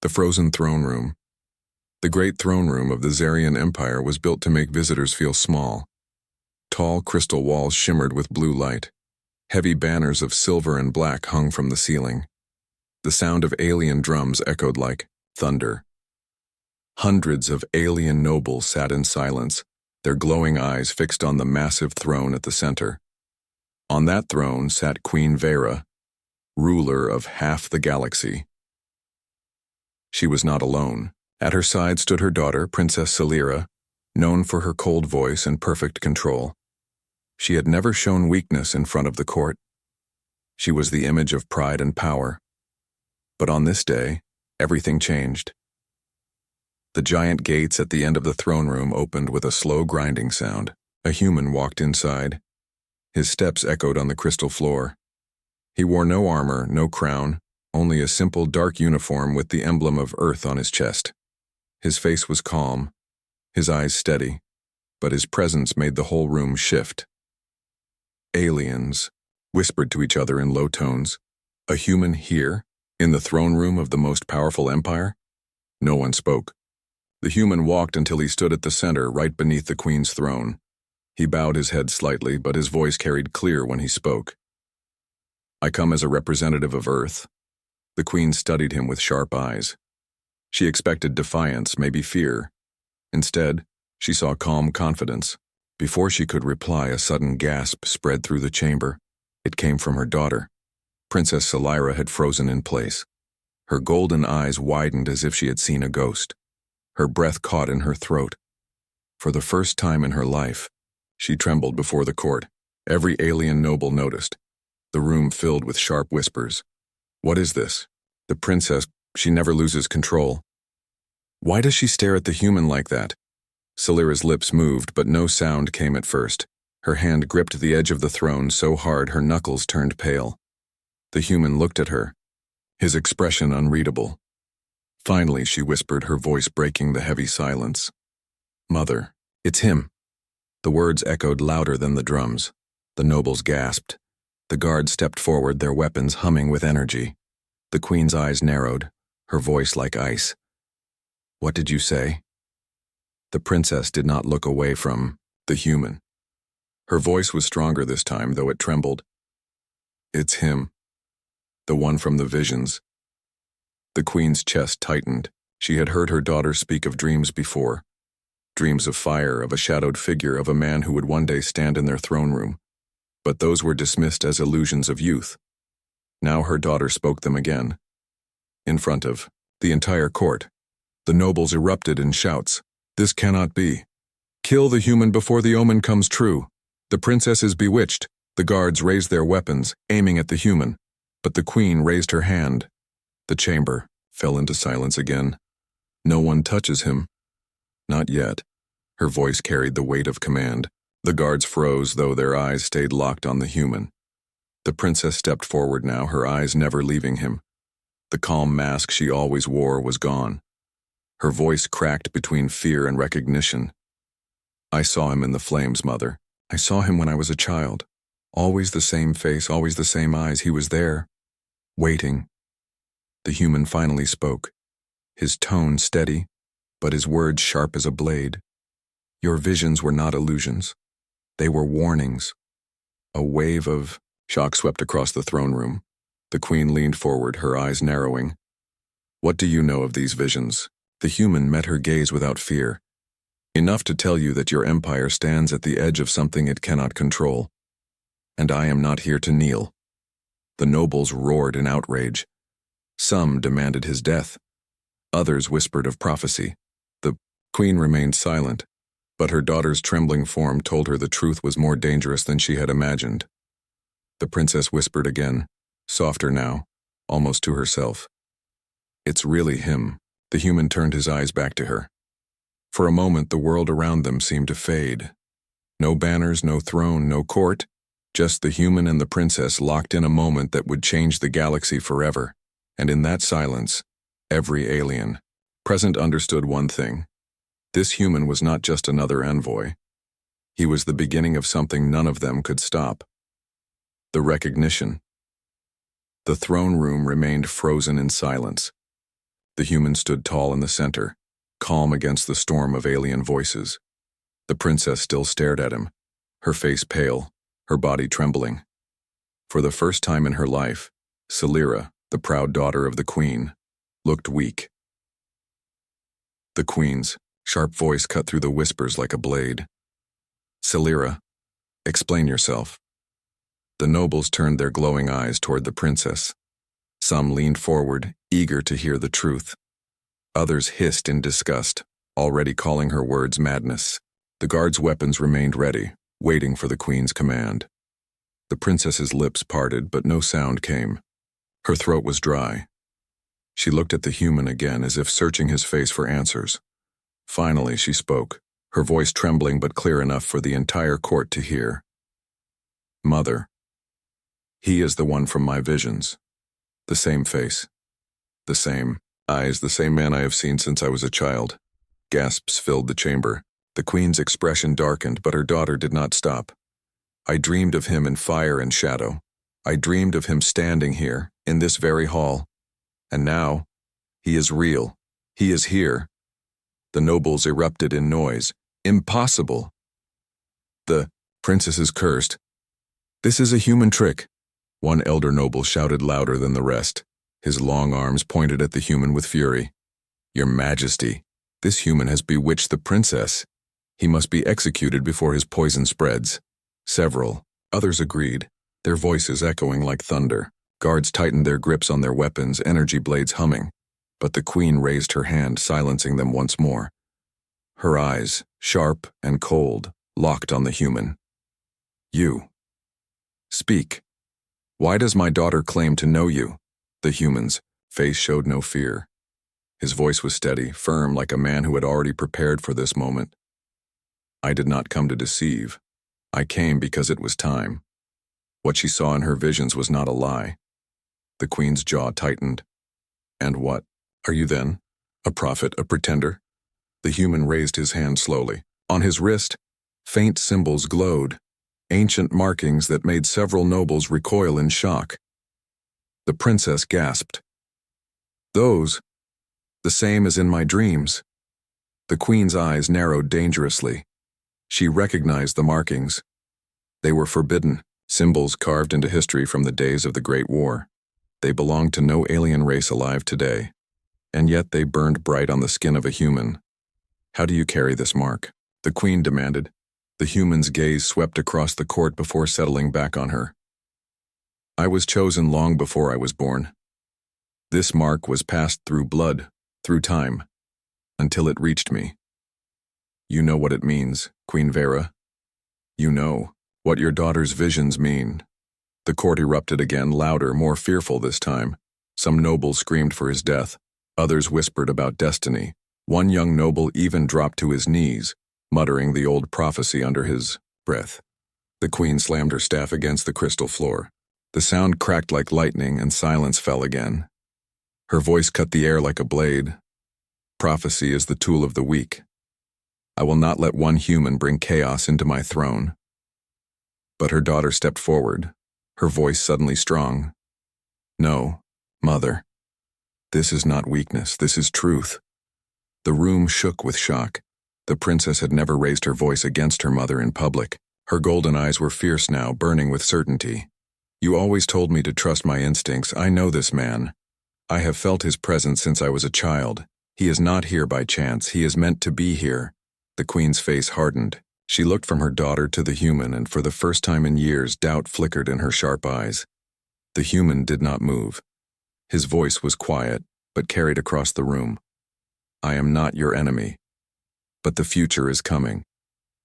The frozen throne room. The great throne room of the Zarian Empire was built to make visitors feel small. Tall crystal walls shimmered with blue light. Heavy banners of silver and black hung from the ceiling. The sound of alien drums echoed like thunder. Hundreds of alien nobles sat in silence, their glowing eyes fixed on the massive throne at the center. On that throne sat Queen Vera, ruler of half the galaxy. She was not alone. At her side stood her daughter, Princess Celira, known for her cold voice and perfect control. She had never shown weakness in front of the court. She was the image of pride and power. But on this day, everything changed. The giant gates at the end of the throne room opened with a slow grinding sound. A human walked inside. His steps echoed on the crystal floor. He wore no armor, no crown, only a simple dark uniform with the emblem of Earth on his chest. His face was calm, his eyes steady, but his presence made the whole room shift. Aliens whispered to each other in low tones. A human here, in the throne room of the most powerful empire? No one spoke. The human walked until he stood at the center, right beneath the queen's throne. He bowed his head slightly, but his voice carried clear when he spoke. I come as a representative of Earth. The queen studied him with sharp eyes. She expected defiance, maybe fear. Instead, she saw calm confidence. Before she could reply, a sudden gasp spread through the chamber. It came from her daughter. Princess Celira had frozen in place. Her golden eyes widened as if she had seen a ghost. Her breath caught in her throat. For the first time in her life, she trembled before the court. Every alien noble noticed. The room filled with sharp whispers. What is this? The princess, she never loses control. Why does she stare at the human like that? Celira's lips moved, but no sound came at first. Her hand gripped the edge of the throne so hard her knuckles turned pale. The human looked at her, his expression unreadable. Finally, she whispered, her voice breaking the heavy silence. Mother, it's him. The words echoed louder than the drums. The nobles gasped. The guards stepped forward, their weapons humming with energy. The queen's eyes narrowed, her voice like ice. What did you say? The princess did not look away from the human. Her voice was stronger this time, though it trembled. It's him. The one from the visions. The queen's chest tightened. She had heard her daughter speak of dreams before. Dreams of fire, of a shadowed figure, of a man who would one day stand in their throne room. But those were dismissed as illusions of youth. Now her daughter spoke them again. In front of the entire court, the nobles erupted in shouts. This cannot be. Kill the human before the omen comes true. The princess is bewitched. The guards raised their weapons, aiming at the human. But the queen raised her hand. The chamber fell into silence again. No one touches him. Not yet. Her voice carried the weight of command. The guards froze, though their eyes stayed locked on the human. The princess stepped forward now, her eyes never leaving him. The calm mask she always wore was gone. Her voice cracked between fear and recognition. I saw him in the flames, Mother. I saw him when I was a child. Always the same face, always the same eyes. He was there, waiting. The human finally spoke, his tone steady, but his words sharp as a blade. Your visions were not illusions. They were warnings. A wave of shock swept across the throne room. The queen leaned forward, her eyes narrowing. What do you know of these visions? The human met her gaze without fear. Enough to tell you that your empire stands at the edge of something it cannot control. And I am not here to kneel. The nobles roared in outrage. Some demanded his death. Others whispered of prophecy. The queen remained silent, but her daughter's trembling form told her the truth was more dangerous than she had imagined. The princess whispered again, softer now, almost to herself. It's really him. The human turned his eyes back to her. For a moment, the world around them seemed to fade. No banners, no throne, no court, just the human and the princess locked in a moment that would change the galaxy forever. And in that silence, every alien present understood one thing. This human was not just another envoy. He was the beginning of something none of them could stop. The recognition. The throne room remained frozen in silence. The human stood tall in the center, calm against the storm of alien voices. The princess still stared at him, her face pale, her body trembling. For the first time in her life, Celira, the proud daughter of the queen, looked weak. The queen's sharp voice cut through the whispers like a blade. "Celira, explain yourself." The nobles turned their glowing eyes toward the princess. Some leaned forward, eager to hear the truth. Others hissed in disgust, already calling her words madness. The guards' weapons remained ready, waiting for the queen's command. The princess's lips parted, but no sound came. Her throat was dry. She looked at the human again as if searching his face for answers. Finally, she spoke, her voice trembling but clear enough for the entire court to hear. "Mother, he is the one from my visions. The same face. The same eyes, the same man I have seen since I was a child." Gasps filled the chamber. The queen's expression darkened, but her daughter did not stop. "I dreamed of him in fire and shadow. I dreamed of him standing here, in this very hall. And now, he is real. He is here." The nobles erupted in noise. "Impossible!" "The princess is cursed. This is a human trick." One elder noble shouted louder than the rest. His long arms pointed at the human with fury. "Your Majesty, this human has bewitched the princess. He must be executed before his poison spreads." Several others agreed, their voices echoing like thunder. Guards tightened their grips on their weapons, energy blades humming. But the queen raised her hand, silencing them once more. Her eyes, sharp and cold, locked on the human. "You. Speak. Why does my daughter claim to know you?" The human's face showed no fear. His voice was steady, firm, like a man who had already prepared for this moment. "I did not come to deceive. I came because it was time." What she saw in her visions was not a lie. The queen's jaw tightened. "And what? Are you then? A prophet, a pretender?" The human raised his hand slowly. On his wrist, faint symbols glowed, ancient markings that made several nobles recoil in shock. The princess gasped. "Those, the same as in my dreams." The queen's eyes narrowed dangerously. She recognized the markings. They were forbidden, symbols carved into history from the days of the Great War. They belonged to no alien race alive today, and yet they burned bright on the skin of a human. "How do you carry this mark?" the queen demanded. The human's gaze swept across the court before settling back on her. "I was chosen long before I was born. This mark was passed through blood, through time, until it reached me. You know what it means, Queen Vera. You know what your daughter's visions mean." The court erupted again, louder, more fearful this time. Some nobles screamed for his death. Others whispered about destiny. One young noble even dropped to his knees, muttering the old prophecy under his breath. The queen slammed her staff against the crystal floor. The sound cracked like lightning, and silence fell again. Her voice cut the air like a blade. "Prophecy is the tool of the weak. I will not let one human bring chaos into my throne." But her daughter stepped forward, her voice suddenly strong. "No, mother. This is not weakness, this is truth." The room shook with shock. The princess had never raised her voice against her mother in public. Her golden eyes were fierce now, burning with certainty. "You always told me to trust my instincts. I know this man. I have felt his presence since I was a child. He is not here by chance. He is meant to be here." The queen's face hardened. She looked from her daughter to the human, and for the first time in years, doubt flickered in her sharp eyes. The human did not move. His voice was quiet, but carried across the room. "I am not your enemy. But the future is coming.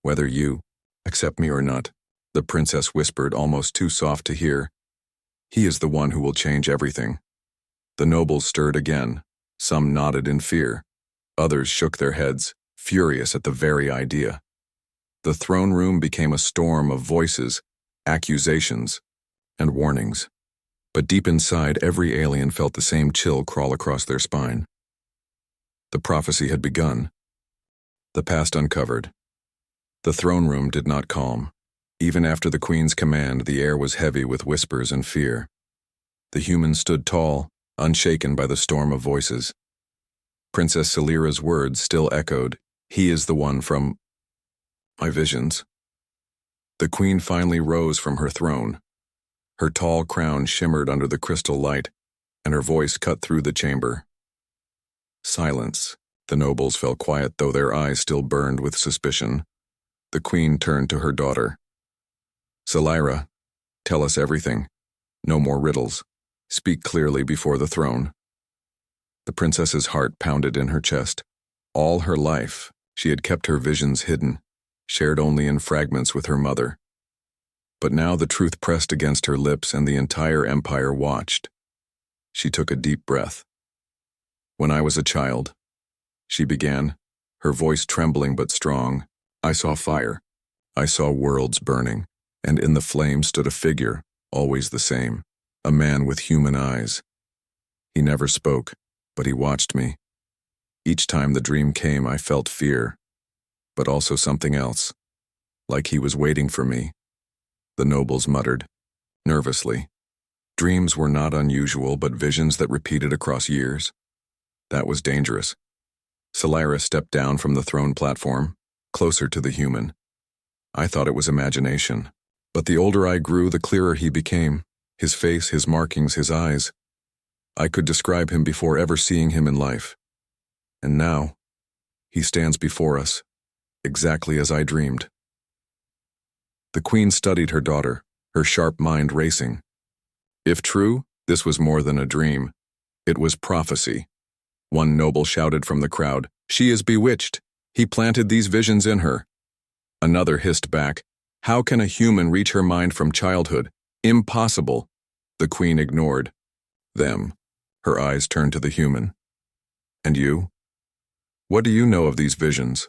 Whether you accept me or not," the princess whispered, almost too soft to hear. "He is the one who will change everything." The nobles stirred again. Some nodded in fear. Others shook their heads, furious at the very idea. The throne room became a storm of voices, accusations, and warnings. But deep inside, every alien felt the same chill crawl across their spine. The prophecy had begun. The past uncovered. The throne room did not calm. Even after the queen's command, the air was heavy with whispers and fear. The human stood tall, unshaken by the storm of voices. Princess Celira's words still echoed. He is the one from my visions. The queen finally rose from her throne. Her tall crown shimmered under the crystal light, and her voice cut through the chamber. Silence. The nobles fell quiet, though their eyes still burned with suspicion. The queen turned to her daughter. Celira, tell us everything. No more riddles. Speak clearly before the throne. The princess's heart pounded in her chest. All her life, she had kept her visions hidden, shared only in fragments with her mother. But now the truth pressed against her lips, and the entire empire watched. She took a deep breath. When I was a child, she began, her voice trembling but strong, I saw fire. I saw worlds burning, and in the flame stood a figure, always the same, a man with human eyes. He never spoke, but he watched me. Each time the dream came, I felt fear, but also something else, like he was waiting for me. The nobles muttered, nervously. Dreams were not unusual, but visions that repeated across years. That was dangerous. Celira stepped down from the throne platform, closer to the human. I thought it was imagination, but the older I grew, the clearer he became. His face, his markings, his eyes. I could describe him before ever seeing him in life. And now, he stands before us, exactly as I dreamed. The queen studied her daughter, her sharp mind racing. If true, this was more than a dream. It was prophecy. One noble shouted from the crowd, "She is bewitched. He planted these visions in her." Another hissed back, "How can a human reach her mind from childhood? Impossible." The queen ignored them. Her eyes turned to the human. "And you? What do you know of these visions?"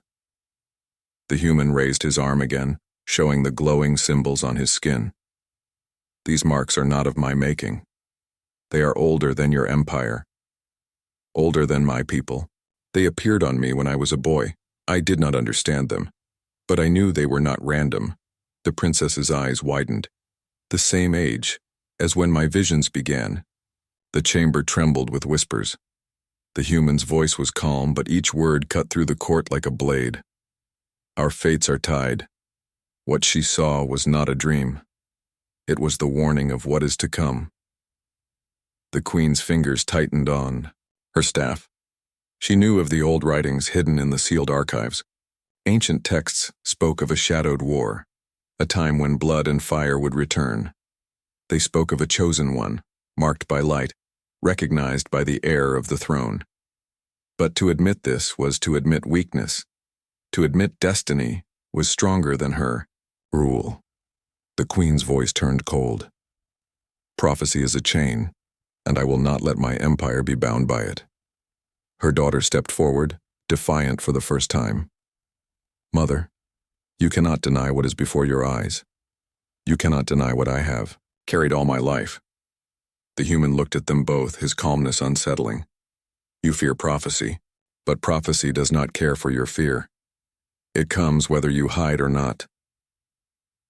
The human raised his arm again, showing the glowing symbols on his skin. "These marks are not of my making. They are older than your empire. Older than my people. They appeared on me when I was a boy. I did not understand them, but I knew they were not random." The princess's eyes widened. "The same age as when my visions began." The chamber trembled with whispers. The human's voice was calm, but each word cut through the court like a blade. "Our fates are tied. What she saw was not a dream. It was the warning of what is to come." The queen's fingers tightened on her staff. She knew of the old writings hidden in the sealed archives. Ancient texts spoke of a shadowed war, a time when blood and fire would return. They spoke of a chosen one, marked by light, recognized by the heir of the throne. But to admit this was to admit weakness. To admit destiny was stronger than her. Rule. The queen's voice turned cold. Prophecy is a chain, and I will not let my empire be bound by it. Her daughter stepped forward, defiant for the first time. "Mother, you cannot deny what is before your eyes. You cannot deny what I have carried all my life." The human looked at them both, his calmness unsettling. "You fear prophecy, but prophecy does not care for your fear. It comes whether you hide or not."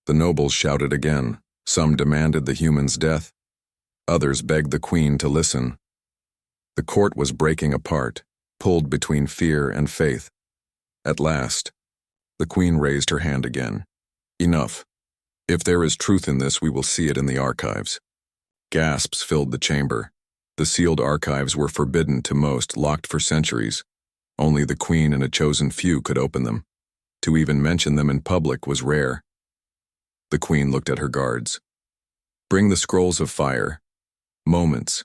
The nobles shouted again. Some demanded the human's death. Others begged the queen to listen. The court was breaking apart, pulled between fear and faith. At last, the queen raised her hand again. "Enough. If there is truth in this, we will see it in the archives." Gasps filled the chamber. The sealed archives were forbidden to most, locked for centuries. Only the queen and a chosen few could open them. To even mention them in public was rare. The queen looked at her guards. "Bring the scrolls of fire." Moments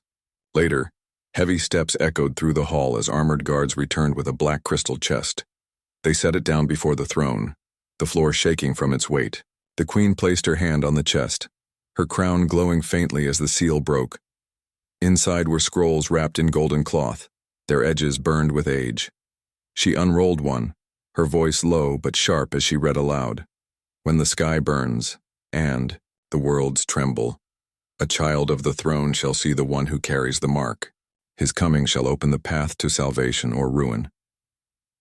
later, heavy steps echoed through the hall as armored guards returned with a black crystal chest. They set it down before the throne, the floor shaking from its weight. The queen placed her hand on the chest, her crown glowing faintly as the seal broke. Inside were scrolls wrapped in golden cloth, their edges burned with age. She unrolled one, her voice low but sharp as she read aloud. "When the sky burns, and the worlds tremble, a child of the throne shall see the one who carries the mark. His coming shall open the path to salvation or ruin.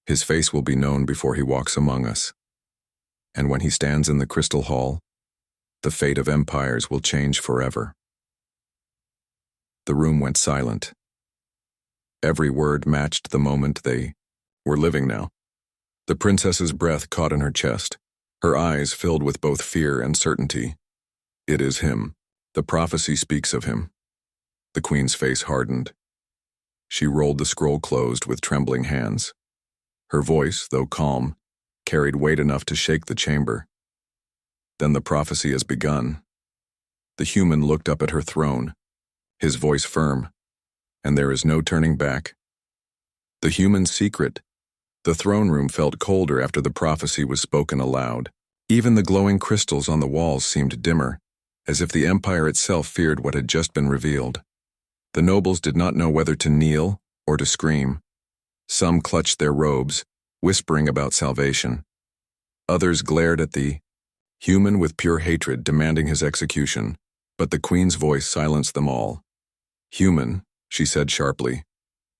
His face will be known before he walks among us. And when he stands in the crystal hall, the fate of empires will change forever." The room went silent. Every word matched the moment they were living now. The princess's breath caught in her chest, her eyes filled with both fear and certainty. It is him. The prophecy speaks of him. The queen's face hardened. She rolled the scroll closed with trembling hands. Her voice, though calm, carried weight enough to shake the chamber. Then the prophecy has begun. The human looked up at her throne, his voice firm, and there is no turning back. The human's secret. The throne room felt colder after the prophecy was spoken aloud. Even the glowing crystals on the walls seemed dimmer, as if the empire itself feared what had just been revealed. The nobles did not know whether to kneel or to scream. Some clutched their robes, whispering about salvation. Others glared at the human with pure hatred, demanding his execution. But the queen's voice silenced them all. "Human," she said sharply,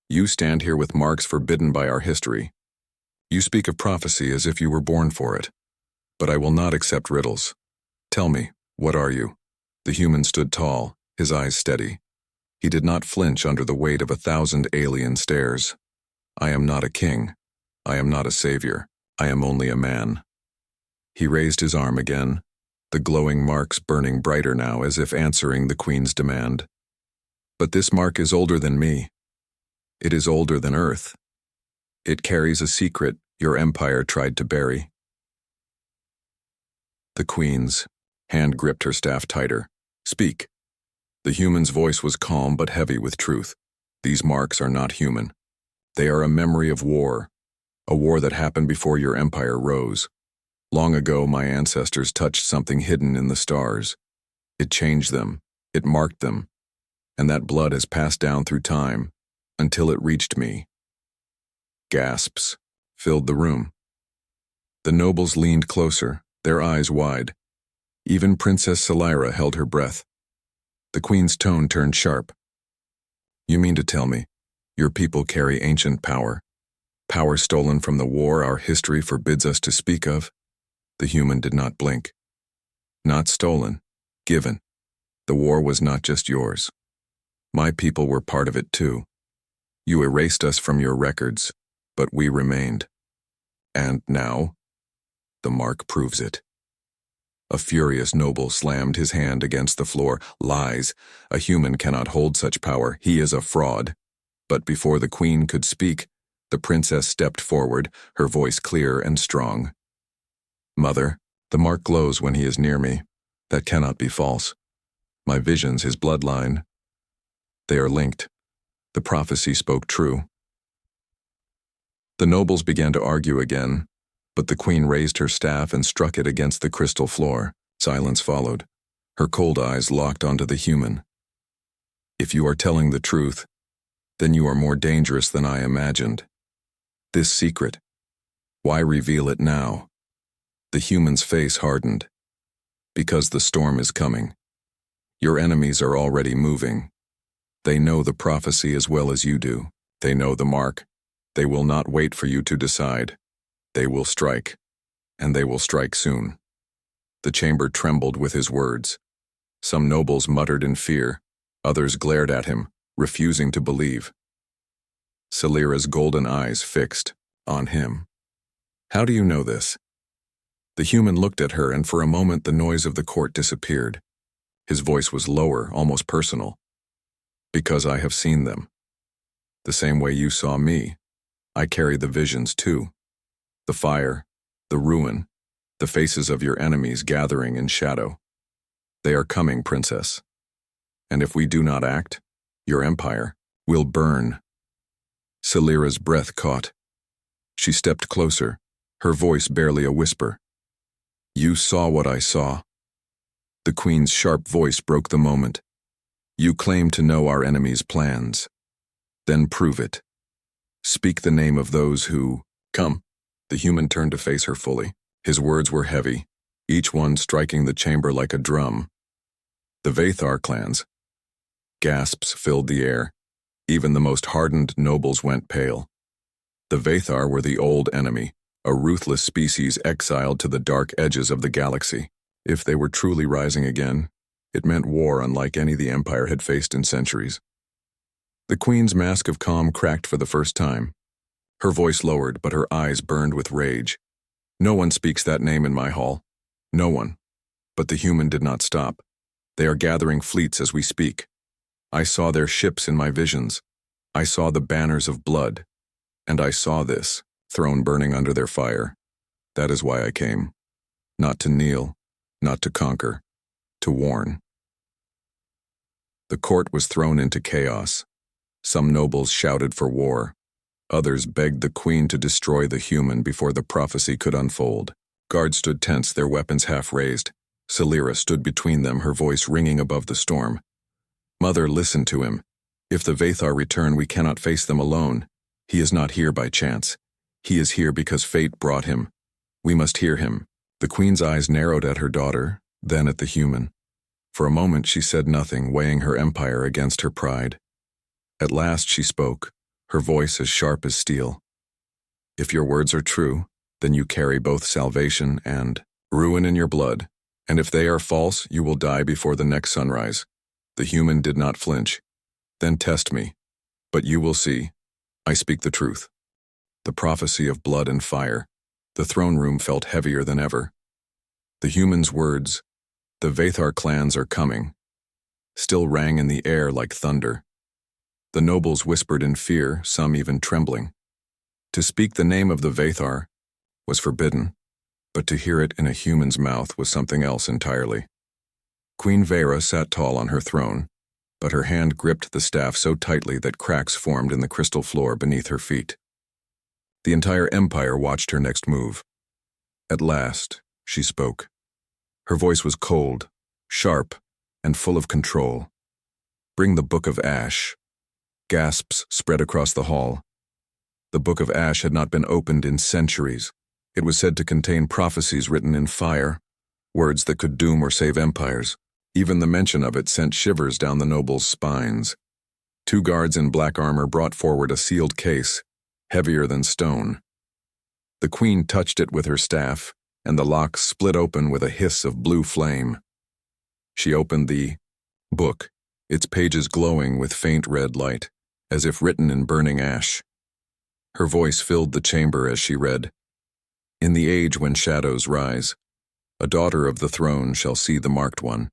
"you stand here with marks forbidden by our history. You speak of prophecy as if you were born for it. But I will not accept riddles. Tell me, what are you?" The human stood tall, his eyes steady. He did not flinch under the weight of 1,000 alien stares. "I am not a king. I am not a savior. I am only a man." He raised his arm again, the glowing marks burning brighter now as if answering the queen's demand. "But this mark is older than me. It is older than Earth. It carries a secret your empire tried to bury." The queen's hand gripped her staff tighter. "Speak." The human's voice was calm but heavy with truth. "These marks are not human. They are a memory of war, a war that happened before your empire rose. Long ago, my ancestors touched something hidden in the stars. It changed them, it marked them, and that blood has passed down through time until it reached me." Gasps filled the room. The nobles leaned closer, their eyes wide. Even Princess Selira held her breath. The queen's tone turned sharp. "You mean to tell me your people carry ancient power? Power stolen from the war our history forbids us to speak of?" The human did not blink. "Not stolen, given. The war was not just yours. My people were part of it too. You erased us from your records, but we remained. And now, the mark proves it." A furious noble slammed his hand against the floor. "Lies! A human cannot hold such power. He is a fraud." But before the queen could speak, the princess stepped forward, her voice clear and strong. "Mother, the mark glows when he is near me. That cannot be false. My visions, his bloodline, they are linked. The prophecy spoke true." The nobles began to argue again, but the queen raised her staff and struck it against the crystal floor. Silence followed. Her cold eyes locked onto the human. "If you are telling the truth, then you are more dangerous than I imagined. This secret, why reveal it now?" The human's face hardened. "Because the storm is coming. Your enemies are already moving. They know the prophecy as well as you do. They know the mark. They will not wait for you to decide. They will strike, and they will strike soon." The chamber trembled with his words. Some nobles muttered in fear, others glared at him, refusing to believe. Selira's golden eyes fixed on him. "How do you know this?" The human looked at her, and for a moment the noise of the court disappeared. His voice was lower, almost personal. "Because I have seen them. The same way you saw me. I carry the visions too. The fire, the ruin, the faces of your enemies gathering in shadow. They are coming, princess. And if we do not act, your empire will burn." Selira's breath caught. She stepped closer, her voice barely a whisper. "You saw what I saw." The queen's sharp voice broke the moment. "You claim to know our enemies' plans. Then prove it. Speak the name of those who come." The human turned to face her fully. His words were heavy, each one striking the chamber like a drum. "The Vathar clans." Gasps filled the air. Even the most hardened nobles went pale. The Vathar were the old enemy, a ruthless species exiled to the dark edges of the galaxy. If they were truly rising again, it meant war unlike any the Empire had faced in centuries. The queen's mask of calm cracked for the first time. Her voice lowered, but her eyes burned with rage. No one speaks that name in my hall. No one. But the human did not stop. They are gathering fleets as we speak. I saw their ships in my visions. I saw the banners of blood. And I saw this, throne burning under their fire. That is why I came. Not to kneel, not to conquer, to warn. The court was thrown into chaos. Some nobles shouted for war. Others begged the queen to destroy the human before the prophecy could unfold. Guards stood tense, their weapons half raised. Salira stood between them, her voice ringing above the storm. Mother, listen to him. If the Vathar return, we cannot face them alone. He is not here by chance. He is here because fate brought him. We must hear him. The queen's eyes narrowed at her daughter, then at the human. For a moment she said nothing, weighing her empire against her pride. At last she spoke, her voice as sharp as steel. If your words are true, then you carry both salvation and ruin in your blood, and if they are false, you will die before the next sunrise. The human did not flinch. Then test me, but you will see. I speak the truth. The prophecy of blood and fire. The throne room felt heavier than ever. The human's words, the Vathar clans are coming, still rang in the air like thunder. The nobles whispered in fear, some even trembling. To speak the name of the Vathar was forbidden, but to hear it in a human's mouth was something else entirely. Queen Vera sat tall on her throne, but her hand gripped the staff so tightly that cracks formed in the crystal floor beneath her feet. The entire empire watched her next move. At last, she spoke. Her voice was cold, sharp, and full of control. Bring the Book of Ash. Gasps spread across the hall. The Book of Ash had not been opened in centuries. It was said to contain prophecies written in fire, words that could doom or save empires. Even the mention of it sent shivers down the nobles' spines. 2 guards in black armor brought forward a sealed case, heavier than stone. The queen touched it with her staff, and the lock split open with a hiss of blue flame. She opened the book, its pages glowing with faint red light, as if written in burning ash. Her voice filled the chamber as she read, "In the age when shadows rise, a daughter of the throne shall see the marked one.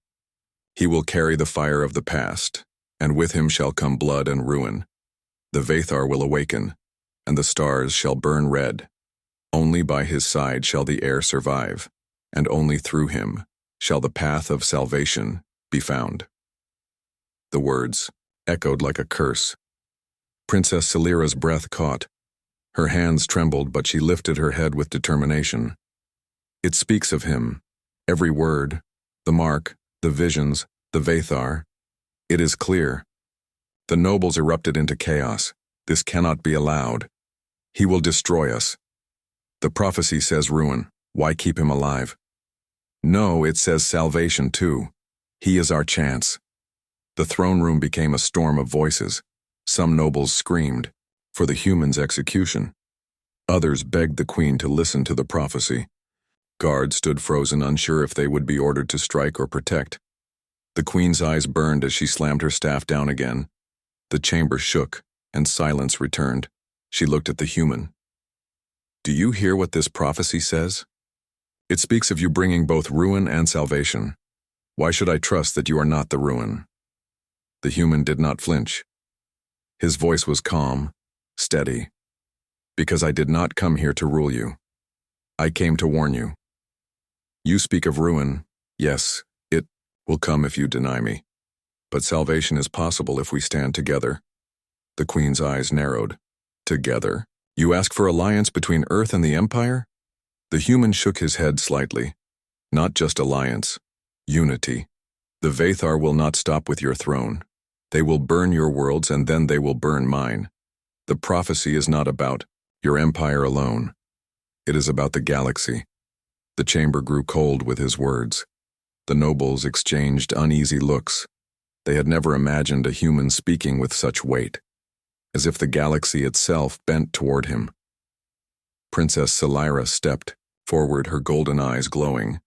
He will carry the fire of the past, and with him shall come blood and ruin. The Vathar will awaken, and the stars shall burn red. Only by his side shall the heir survive, and only through him shall the path of salvation be found." The words echoed like a curse. Princess Salira's breath caught. Her hands trembled, but she lifted her head with determination. It speaks of him, every word, the mark, the visions, the Vathar. It is clear. The nobles erupted into chaos. This cannot be allowed. He will destroy us. The prophecy says ruin. Why keep him alive? No, it says salvation too. He is our chance. The throne room became a storm of voices. Some nobles screamed for the human's execution. Others begged the queen to listen to the prophecy. Guards stood frozen, unsure if they would be ordered to strike or protect. The queen's eyes burned as she slammed her staff down again. The chamber shook, and silence returned. She looked at the human. "Do you hear what this prophecy says? It speaks of you bringing both ruin and salvation. Why should I trust that you are not the ruin?" The human did not flinch. His voice was calm, steady. "Because I did not come here to rule you. I came to warn you. You speak of ruin. Yes, it will come if you deny me. But salvation is possible if we stand together." The queen's eyes narrowed. "Together? You ask for alliance between Earth and the Empire?" The human shook his head slightly. "Not just alliance. Unity. The Vathar will not stop with your throne. They will burn your worlds, and then they will burn mine. The prophecy is not about your empire alone. It is about the galaxy." The chamber grew cold with his words. The nobles exchanged uneasy looks. They had never imagined a human speaking with such weight, as if the galaxy itself bent toward him. Princess Salira stepped forward, her golden eyes glowing.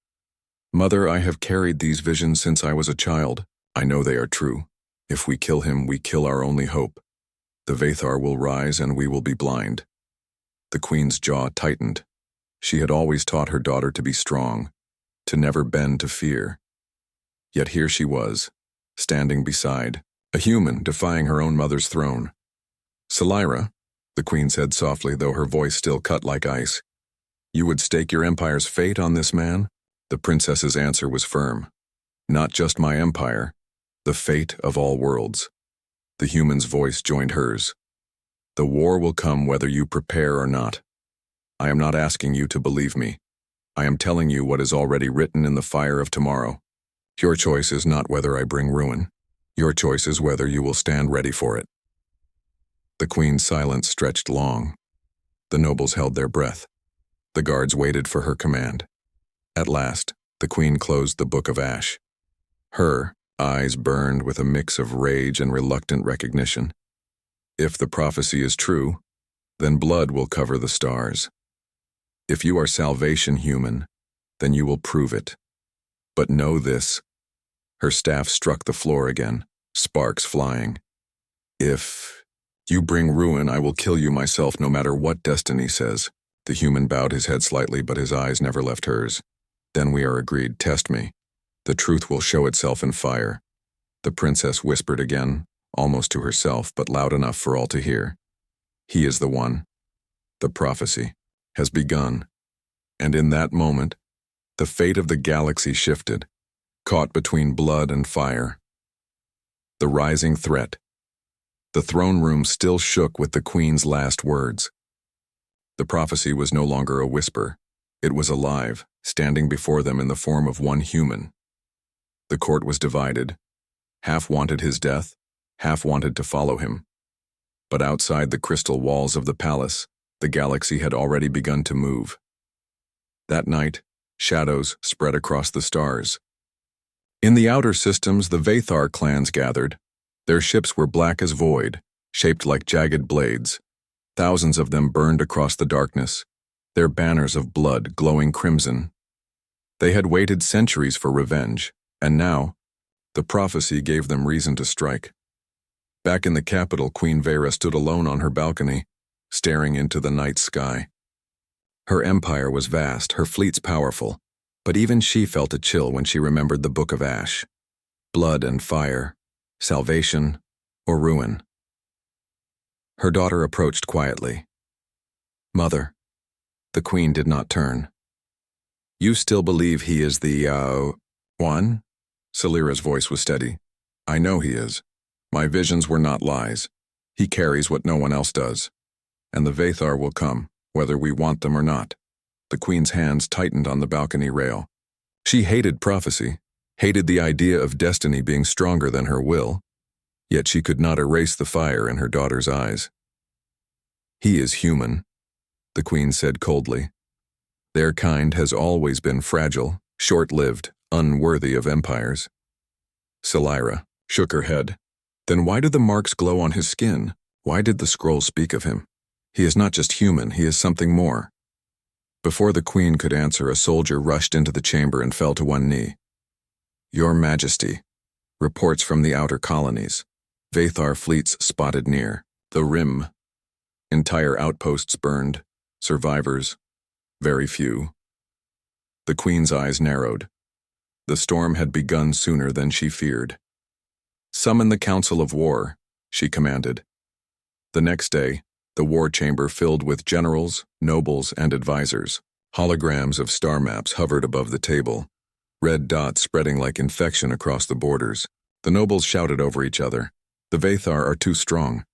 "Mother, I have carried these visions since I was a child. I know they are true. If we kill him, we kill our only hope." The Vathar will rise and we will be blind. The queen's jaw tightened. She had always taught her daughter to be strong, to never bend to fear. Yet here she was, standing beside, a human defying her own mother's throne. "Salira," the queen said softly, though her voice still cut like ice, "you would stake your empire's fate on this man?" The princess's answer was firm. "Not just my empire, the fate of all worlds." The human's voice joined hers. "The war will come whether you prepare or not. I am not asking you to believe me. I am telling you what is already written in the fire of tomorrow. Your choice is not whether I bring ruin. Your choice is whether you will stand ready for it." The queen's silence stretched long. The nobles held their breath. The guards waited for her command. At last, the queen closed the Book of Ash. Her eyes burned with a mix of rage and reluctant recognition. If the prophecy is true, then blood will cover the stars. If you are salvation human, then you will prove it. But know this. Her staff struck the floor again, sparks flying. "If you bring ruin, I will kill you myself no matter what destiny says." The human bowed his head slightly, but his eyes never left hers. "Then we are agreed. Test me. The truth will show itself in fire." The princess whispered again, almost to herself, but loud enough for all to hear. "He is the one. The prophecy has begun." And in that moment, the fate of the galaxy shifted, caught between blood and fire. The rising threat. The throne room still shook with the queen's last words. The prophecy was no longer a whisper. It was alive, standing before them in the form of one human. The court was divided. Half wanted his death, half wanted to follow him. But outside the crystal walls of the palace, the galaxy had already begun to move. That night, shadows spread across the stars. In the outer systems, the Vathar clans gathered. Their ships were black as void, shaped like jagged blades. Thousands of them burned across the darkness, their banners of blood glowing crimson. They had waited centuries for revenge, and now, the prophecy gave them reason to strike. Back in the capital, Queen Vera stood alone on her balcony, staring into the night sky. Her empire was vast, her fleets powerful, but even she felt a chill when she remembered the Book of Ash. Blood and fire, salvation or ruin. Her daughter approached quietly. "Mother." The queen did not turn. "You still believe he is the, one?" Salira's voice was steady. "I know he is. My visions were not lies. He carries what no one else does. And the Vathar will come, whether we want them or not." The queen's hands tightened on the balcony rail. She hated prophecy, hated the idea of destiny being stronger than her will, yet she could not erase the fire in her daughter's eyes. "He is human," the queen said coldly. "Their kind has always been fragile, short-lived, unworthy of empires." Salira shook her head. "Then why do the marks glow on his skin? Why did the scroll speak of him? He is not just human, he is something more." Before the queen could answer, a soldier rushed into the chamber and fell to one knee. "Your Majesty, reports from the outer colonies. Vathar fleets spotted near the rim. Entire outposts burned. Survivors, very few." The queen's eyes narrowed. The storm had begun sooner than she feared. "Summon the Council of War," she commanded. The next day, the war chamber filled with generals, nobles, and advisors. Holograms of star maps hovered above the table, red dots spreading like infection across the borders. The nobles shouted over each other. "The Vathar are too strong.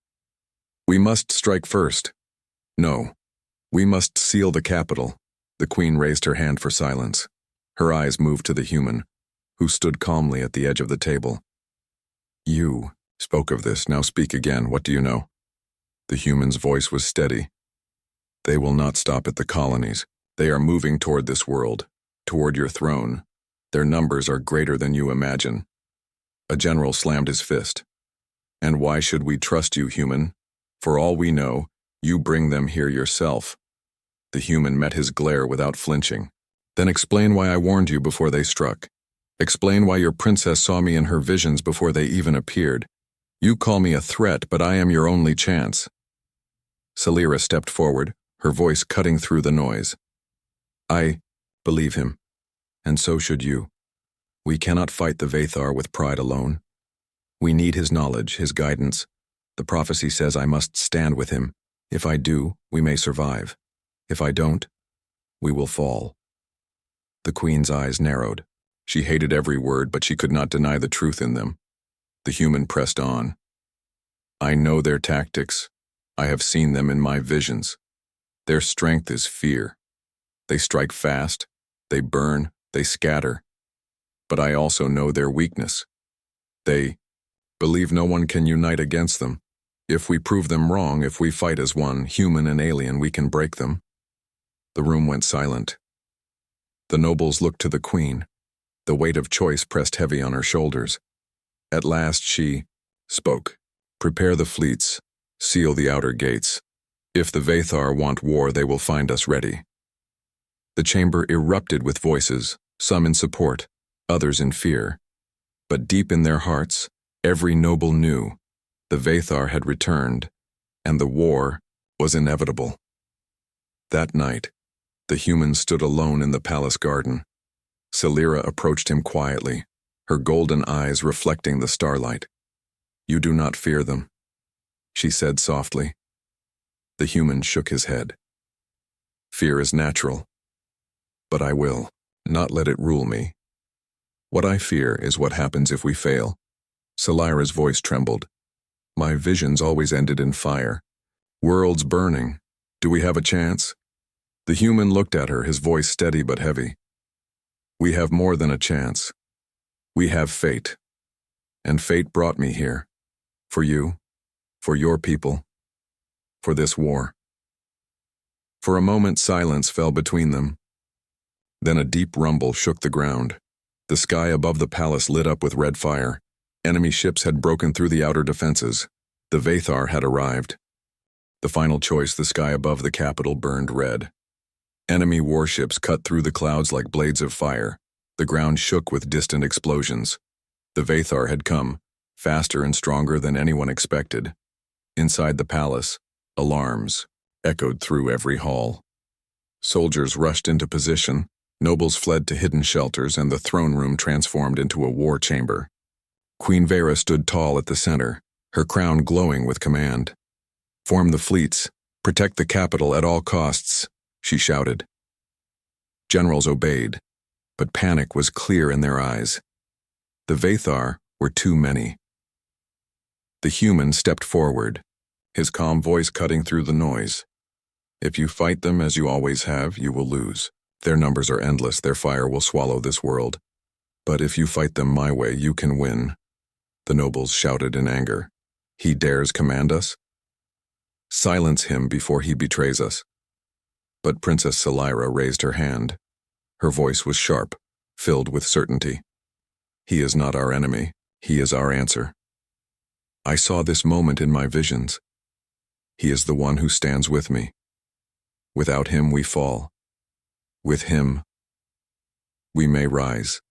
We must strike first. No, we must seal the capital." The queen raised her hand for silence. Her eyes moved to the human, who stood calmly at the edge of the table. "You spoke of this, now speak again. What do you know?" The human's voice was steady. "They will not stop at the colonies. They are moving toward this world, toward your throne. Their numbers are greater than you imagine." A general slammed his fist. "And why should we trust you, human? For all we know, you bring them here yourself." The human met his glare without flinching. "Then explain why I warned you before they struck. Explain why your princess saw me in her visions before they even appeared. You call me a threat, but I am your only chance. Salira stepped forward, her voice cutting through the noise. I believe him, and so should you. We cannot fight the Vathar with pride alone. We need his knowledge, his guidance. The prophecy says I must stand with him. If I do, we may survive. If I don't, we will fall. The Queen's eyes narrowed. She hated every word, but she could not deny the truth in them. The human pressed on. I know their tactics. I have seen them in my visions. Their strength is fear. They strike fast, they burn, they scatter. But I also know their weakness. They believe no one can unite against them. If we prove them wrong, if we fight as one, human and alien, we can break them. The room went silent. The nobles looked to the Queen. The weight of choice pressed heavy on her shoulders. At last she spoke. Prepare the fleets. Seal the outer gates. If the Vathar want war, they will find us ready. The chamber erupted with voices, some in support, others in fear. But deep in their hearts, every noble knew the Vathar had returned, and the war was inevitable. That night, the human stood alone in the palace garden. Salira approached him quietly, her golden eyes reflecting the starlight. You do not fear them, she said softly. The human shook his head. Fear is natural, but I will not let it rule me. What I fear is what happens if we fail. Salira's voice trembled. My visions always ended in fire. Worlds burning. Do we have a chance? The human looked at her, his voice steady but heavy. We have more than a chance. We have fate. And fate brought me here. For you, for your people, for this war. For a moment, silence fell between them. Then a deep rumble shook the ground. The sky above the palace lit up with red fire. Enemy ships had broken through the outer defenses. The Vathar had arrived. The final choice, the sky above the capital, burned red. Enemy warships cut through the clouds like blades of fire. The ground shook with distant explosions. The Vathar had come, faster and stronger than anyone expected. Inside the palace, alarms echoed through every hall. Soldiers rushed into position, nobles fled to hidden shelters, and the throne room transformed into a war chamber. Queen Vera stood tall at the center, her crown glowing with command. Form the fleets, protect the capital at all costs, she shouted. Generals obeyed, but panic was clear in their eyes. The Vathar were too many. The human stepped forward, his calm voice cutting through the noise. If you fight them as you always have, you will lose. Their numbers are endless, their fire will swallow this world. But if you fight them my way, you can win. The nobles shouted in anger. He dares command us? Silence him before he betrays us. But Princess Salira raised her hand. Her voice was sharp, filled with certainty. He is not our enemy. He is our answer. I saw this moment in my visions. He is the one who stands with me. Without him we fall. With him, we may rise.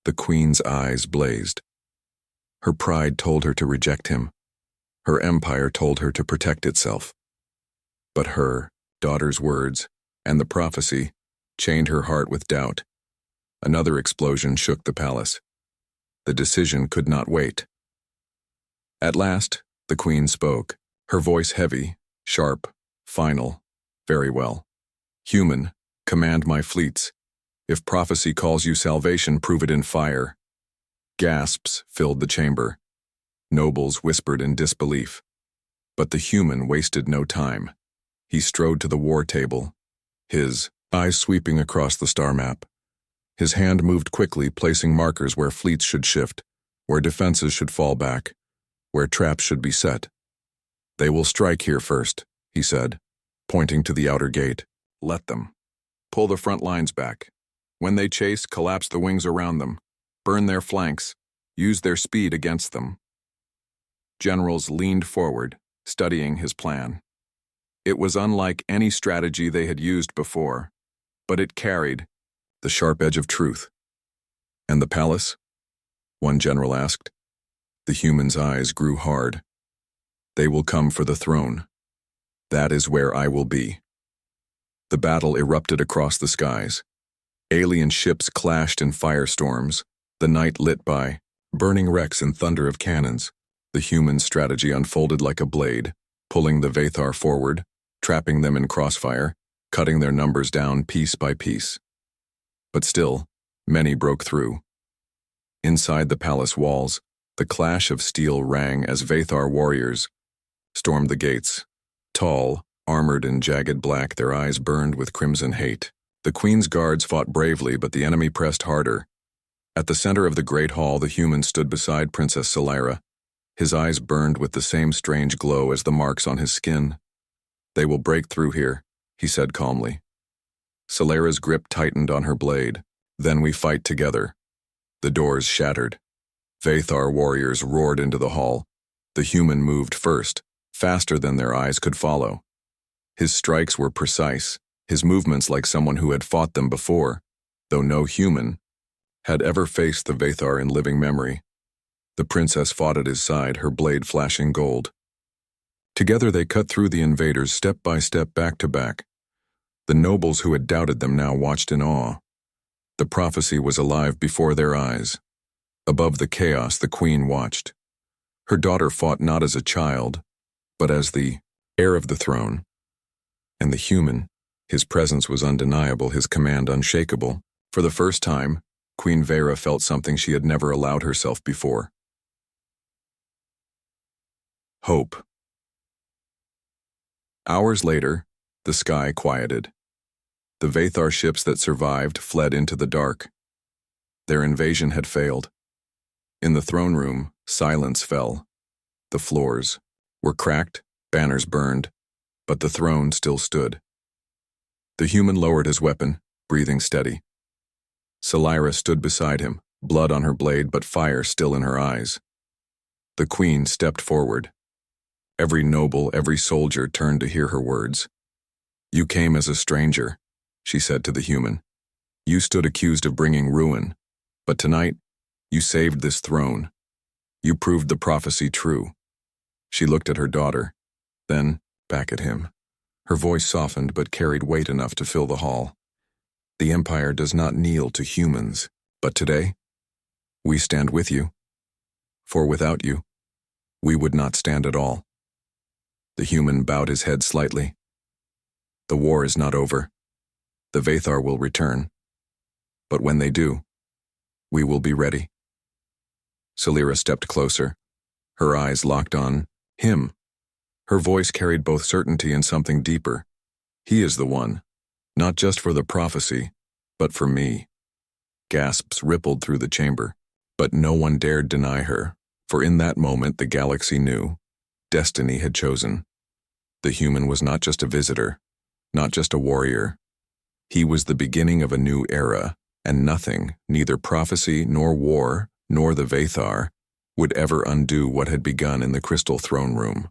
The Queen's eyes blazed. Her pride told her to reject him. Her empire told her to protect itself. But her daughter's words and the prophecy chained her heart with doubt. Another explosion shook the palace. The decision could not wait. At last, the Queen spoke, her voice heavy, sharp, final. Very well. Human, command my fleets. If prophecy calls you salvation, prove it in fire. Gasps filled the chamber. Nobles whispered in disbelief. But the human wasted no time. He strode to the war table, his eyes sweeping across the star map. His hand moved quickly, placing markers where fleets should shift, where defenses should fall back, where traps should be set. They will strike here first, he said, pointing to the outer gate. Let them. Pull the front lines back. When they chase, collapse the wings around them. Burn their flanks. Use their speed against them. Generals leaned forward, studying his plan. It was unlike any strategy they had used before, but it carried the sharp edge of truth. And the palace? One general asked. The human's eyes grew hard. They will come for the throne. That is where I will be. The battle erupted across the skies. Alien ships clashed in firestorms, the night lit by burning wrecks and thunder of cannons. The human strategy unfolded like a blade, pulling the Vathar forward, trapping them in crossfire, cutting their numbers down piece by piece. But still, many broke through. Inside the palace walls, the clash of steel rang as Vathar warriors stormed the gates. Tall, armored in jagged black, their eyes burned with crimson hate. The queen's guards fought bravely, but the enemy pressed harder. At the center of the great hall, the human stood beside Princess Solyra. His eyes burned with the same strange glow as the marks on his skin. They will break through here, he said calmly. Solyra's grip tightened on her blade. Then we fight together. The doors shattered. Vathar warriors roared into the hall. The human moved first, faster than their eyes could follow. His strikes were precise, his movements like someone who had fought them before, though no human had ever faced the Vathar in living memory. The princess fought at his side, her blade flashing gold. Together they cut through the invaders step by step, back to back. The nobles who had doubted them now watched in awe. The prophecy was alive before their eyes. Above the chaos, the queen watched. Her daughter fought not as a child, but as the heir of the throne. And the human, his presence was undeniable, his command unshakable. For the first time, Queen Vera felt something she had never allowed herself before. Hope. Hours later, the sky quieted. The Vathar ships that survived fled into the dark. Their invasion had failed. In the throne room, silence fell. The floors were cracked, banners burned, but the throne still stood. The human lowered his weapon, breathing steady. Solyra stood beside him, blood on her blade but fire still in her eyes. The queen stepped forward. Every noble, every soldier turned to hear her words. You came as a stranger, she said to the human. You stood accused of bringing ruin, but tonight, you saved this throne. You proved the prophecy true. She looked at her daughter, then back at him. Her voice softened but carried weight enough to fill the hall. The Empire does not kneel to humans, but today, we stand with you. For without you, we would not stand at all. The human bowed his head slightly. The war is not over. The Vathar will return. But when they do, we will be ready. Solyra stepped closer, her eyes locked on him. Her voice carried both certainty and something deeper. He is the one, not just for the prophecy, but for me. Gasps rippled through the chamber, but no one dared deny her, for in that moment the galaxy knew. Destiny had chosen. The human was not just a visitor, not just a warrior. He was the beginning of a new era, and nothing, neither prophecy nor war, nor the Vathar, would ever undo what had begun in the crystal throne room.